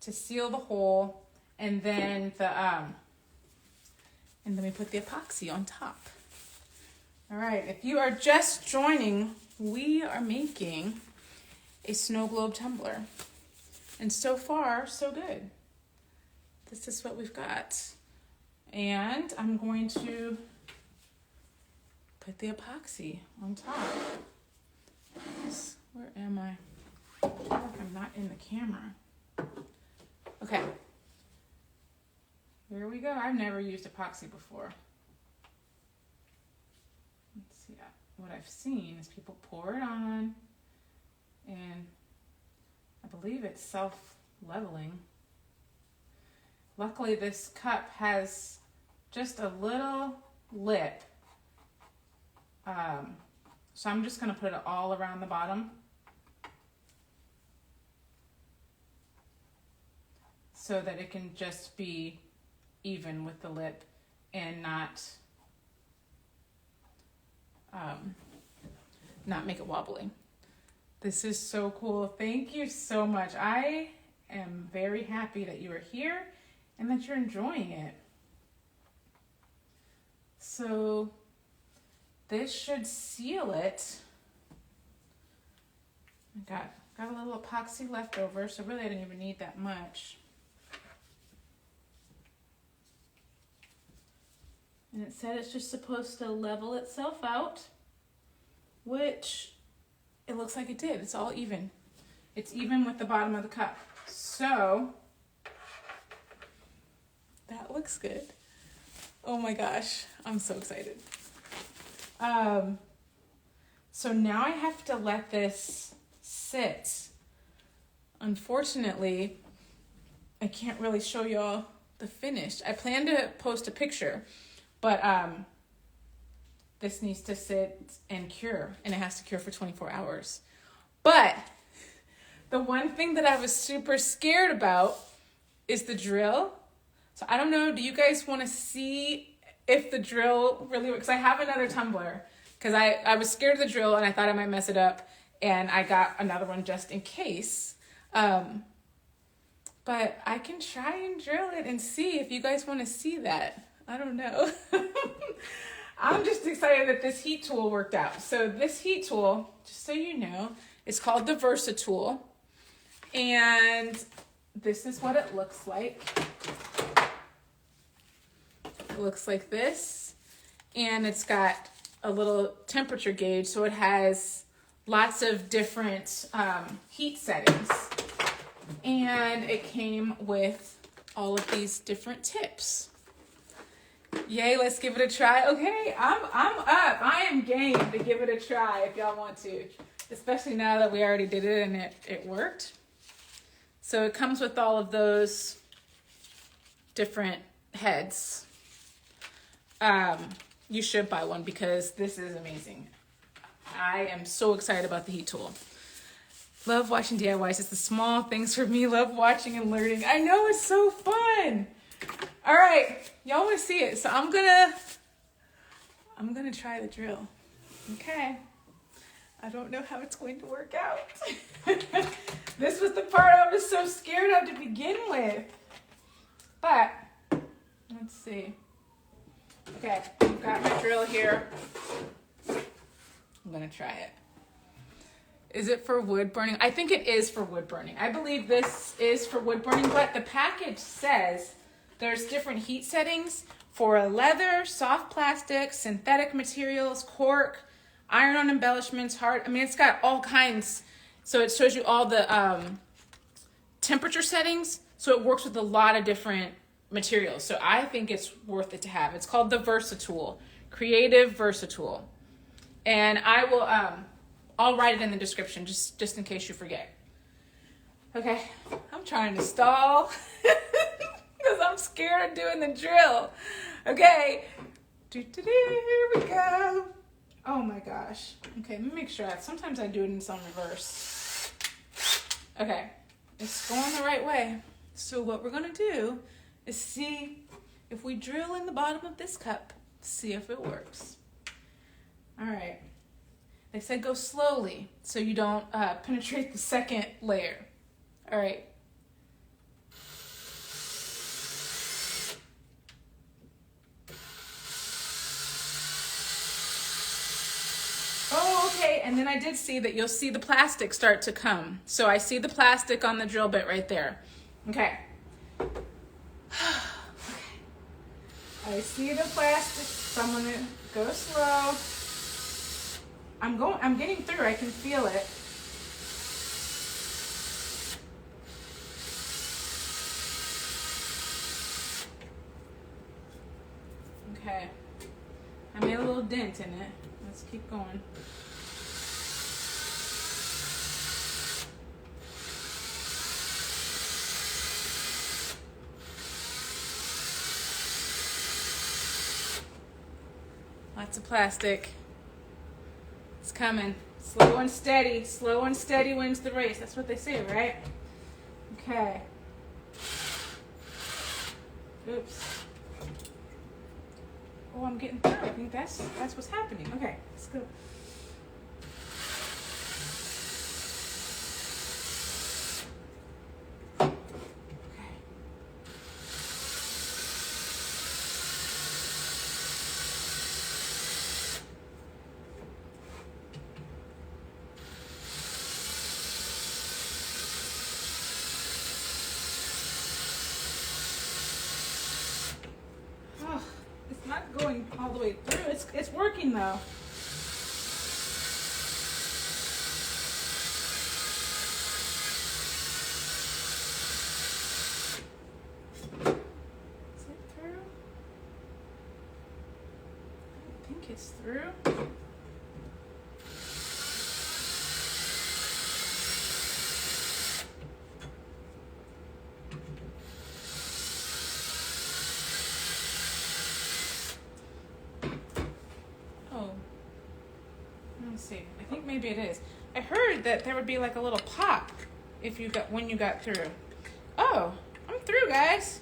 Speaker 1: to seal the hole, and then and then we put the epoxy on top. All right, if you are just joining, we are making a snow globe tumbler. And so far, so good. This is what we've got. And I'm going to put the epoxy on top. Where am I? I feel like I'm not in the camera. Okay. Here we go. I've never used epoxy before. Let's see. What I've seen is people pour it on, and I believe it's self-leveling. Luckily, this cup has just a little lip. So I'm just going to put it all around the bottom, so that it can just be even with the lip and not make it wobbly. This is so cool. Thank you so much. I am very happy that you are here and that you're enjoying it. So this should seal it. I got a little epoxy left over, so really I didn't even need that much. And it said it's just supposed to level itself out, which it looks like it did. It's all even. It's even with the bottom of the cup. So that looks good. Oh my gosh, I'm so excited. So now I have to let this sit. Unfortunately, I can't really show y'all the finish. I plan to post a picture, but this needs to sit and cure, and it has to cure for 24 hours. But the one thing that I was super scared about is the drill. So I don't know, do you guys want to see if the drill really works? I have another tumbler because I was scared of the drill and I thought I might mess it up, and I got another one just in case. But I can try and drill it and see if you guys want to see that. I don't know. I'm just excited that this heat tool worked out. So this heat tool, just so you know, is called the Versatool. And this is what it looks like. It looks like this. and it's got a little temperature gauge, so it has lots of different heat settings. And it came with all of these different tips. Yay, let's give it a try. Okay, I'm up. I am game to give it a try if y'all want to. Especially now that we already did it and it worked. So it comes with all of those different heads. You should buy one because this is amazing. I am so excited about the heat tool. Love watching DIYs. It's the small things for me. Love watching and learning. I know, it's so fun. All right, y'all want to see it. So I'm gonna try the drill. Okay. I don't know how it's going to work out. This was the part I was so scared of to begin with. But let's see. Okay, I've got my drill here. I'm gonna try it. Is it for wood burning? I think it is for wood burning. I believe this is for wood burning, but the package says there's different heat settings for leather, soft plastic, synthetic materials, cork, iron-on embellishments, hard. I mean, it's got all kinds. So it shows you all the temperature settings. So it works with a lot of different materials. So I think it's worth it to have. It's called the Versatool, Creative Versatool. And I will, I'll write it in the description just in case you forget. Okay, I'm trying to stall because I'm scared of doing the drill. Okay, here we go. Oh my gosh. Okay, let me make sure. Sometimes I do it in some reverse. Okay, it's going the right way. So what we're gonna do is see if we drill in the bottom of this cup, see if it works. All right. They said go slowly so you don't penetrate the second layer. All right. Oh, okay. And then I did see that you'll see the plastic start to come. So I see the plastic on the drill bit right there. Okay. I see the plastic. So I'm gonna go slow. I'm getting through. I can feel it. Okay. I made a little dent in it. Let's keep going. Lots of plastic. It's coming. Slow and steady. Slow and steady wins the race. That's what they say, right? Okay. Oops. Oh, I'm getting through. I think that's what's happening. Okay, let's go. Not going all the way through. It's working though. Is it through? I think it's through. See, I think maybe it is. I heard that there would be like a little pop when you got through. Oh, I'm through, guys.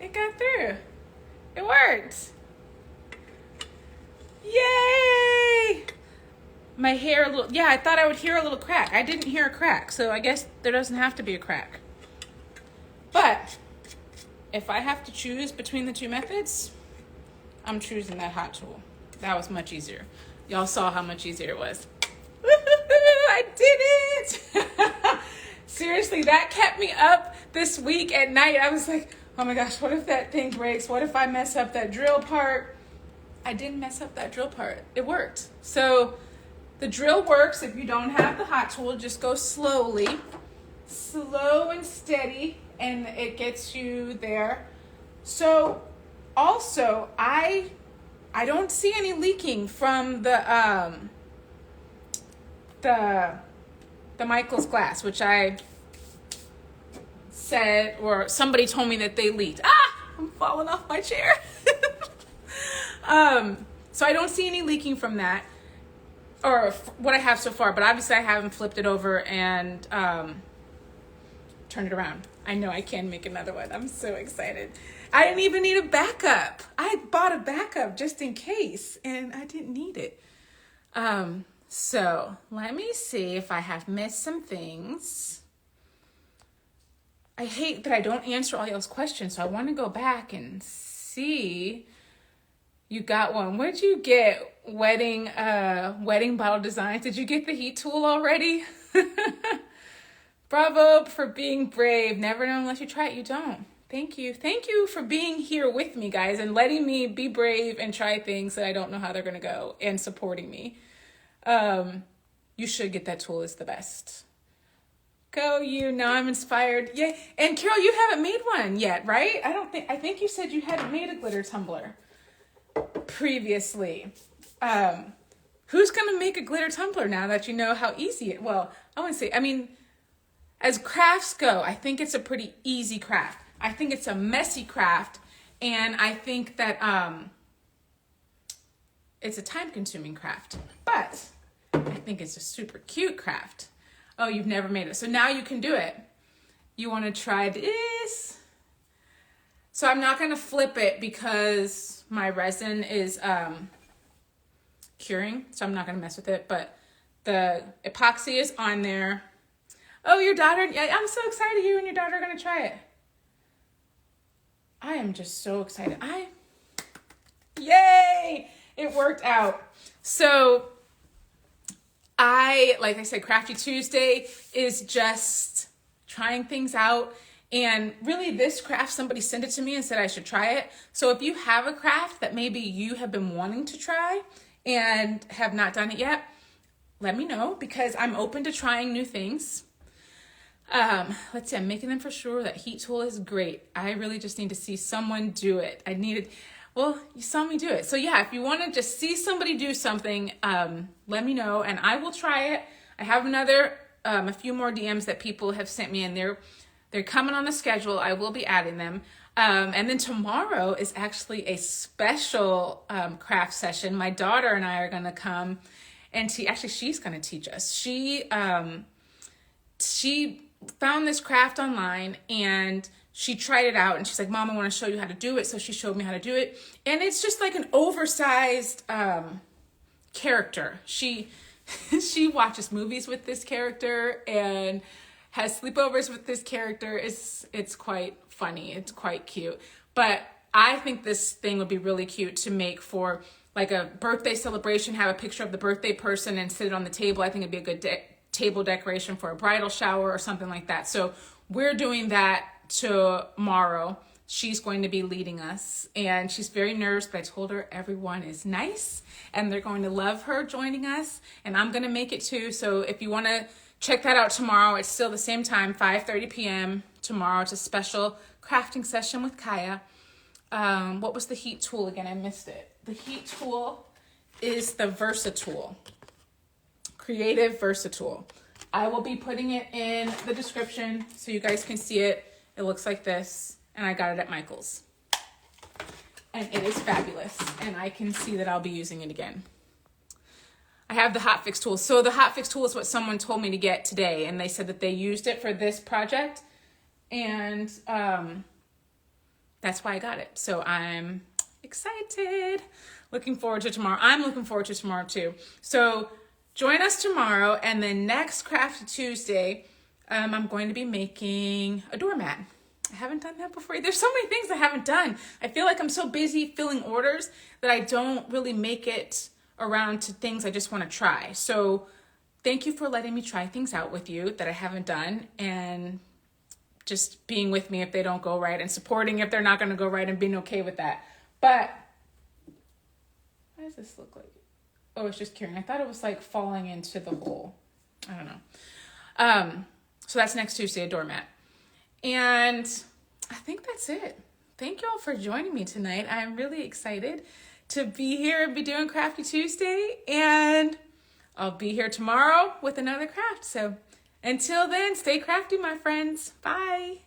Speaker 1: It got through. It worked. Yay! My hair a little, yeah, I thought I would hear a little crack. I didn't hear a crack, so I guess there doesn't have to be a crack. But if I have to choose between the two methods, I'm choosing that hot tool. That was much easier. Y'all saw how much easier it was. I did it! Seriously, that kept me up this week at night. I was like, Oh my gosh, what if that thing breaks? What if I mess up that drill part? I didn't mess up that drill part. It worked. So the drill works if you don't have the hot tool. Just go slowly, slow and steady, and it gets you there. So also, I don't see any leaking from the Michael's glass, which I said, or somebody told me that they leaked. I'm falling off my chair. So I don't see any leaking from that, or what I have so far, but obviously I haven't flipped it over and turned it around. I know I can make another one. I'm so excited. I didn't even need a backup. I bought a backup just in case, and I didn't need it. So let me see if I have missed some things. I hate that I don't answer all y'all's questions, so I want to go back and see. You got one. What'd you get? Wedding bottle designs. Did you get the heat tool already? Bravo for being brave. Never know unless you try it, you don't. Thank you. Thank you for being here with me, guys, and letting me be brave and try things that I don't know how they're going to go, and supporting me. You should get that tool. It's the best. Go you. Now I'm inspired. Yay. And Carol, you haven't made one yet, right? I think you said you hadn't made a glitter tumbler previously. Who's going to make a glitter tumbler now that you know how easy it, well, I wouldn't say, I mean, as crafts go, I think it's a pretty easy craft. I think it's a messy craft, and I think that it's a time-consuming craft, but I think it's a super cute craft. Oh, you've never made it. So now you can do it. You want to try this? So I'm not going to flip it because my resin is curing, so I'm not going to mess with it, but the epoxy is on there. Oh, your daughter, yeah, I'm so excited you and your daughter are going to try it. I am just so excited. Yay! It worked out. So like I said, Crafty Tuesday is just trying things out. And really this craft, somebody sent it to me and said I should try it. So if you have a craft that maybe you have been wanting to try and have not done it yet, let me know, because I'm open to trying new things. Let's see, I'm making them for sure. That heat tool is great. I really just need to see someone do it. Well, you saw me do it. So yeah, if you want to just see somebody do something, let me know and I will try it. I have a few more DMs that people have sent me, and they're coming on the schedule. I will be adding them. And then tomorrow is actually a special craft session. My daughter and I are going to come and she's going to teach us. She found this craft online and she tried it out and she's like, Mom, I want to show you how to do it. So she showed me how to do it. And it's just like an oversized character. She watches movies with this character and has sleepovers with this character. It's quite funny. It's quite cute. But I think this thing would be really cute to make for like a birthday celebration, have a picture of the birthday person and sit it on the table. I think it'd be a good table decoration for a bridal shower or something like that. So we're doing that tomorrow. She's going to be leading us and she's very nervous, but I told her everyone is nice and they're going to love her joining us, and I'm going to make it too. So if you want to check that out tomorrow, it's still the same time, 5:30 p.m. tomorrow. It's a special crafting session with Kaya. What was the heat tool again? I missed it. The heat tool is the Versatool. Creative Versatool. I will be putting it in the description so you guys can see it. It looks like this, and I got it at Michael's. And it is fabulous, and I can see that I'll be using it again. I have the hot fix tool. So the hot fix tool is what someone told me to get today, and they said that they used it for this project, and that's why I got it. So I'm excited. Looking forward to tomorrow. I'm looking forward to tomorrow too. So join us tomorrow, and then next Crafty Tuesday, I'm going to be making a doormat. I haven't done that before. There's so many things I haven't done. I feel like I'm so busy filling orders that I don't really make it around to things I just want to try. So thank you for letting me try things out with you that I haven't done, and just being with me if they don't go right and supporting if they're not going to go right and being okay with that. But what does this look like? Oh, it's just curing. I thought it was like falling into the hole. I don't know. So that's next Tuesday, a doormat. And I think that's it. Thank you all for joining me tonight. I'm really excited to be here and be doing Crafty Tuesday. And I'll be here tomorrow with another craft. So until then, stay crafty, my friends. Bye.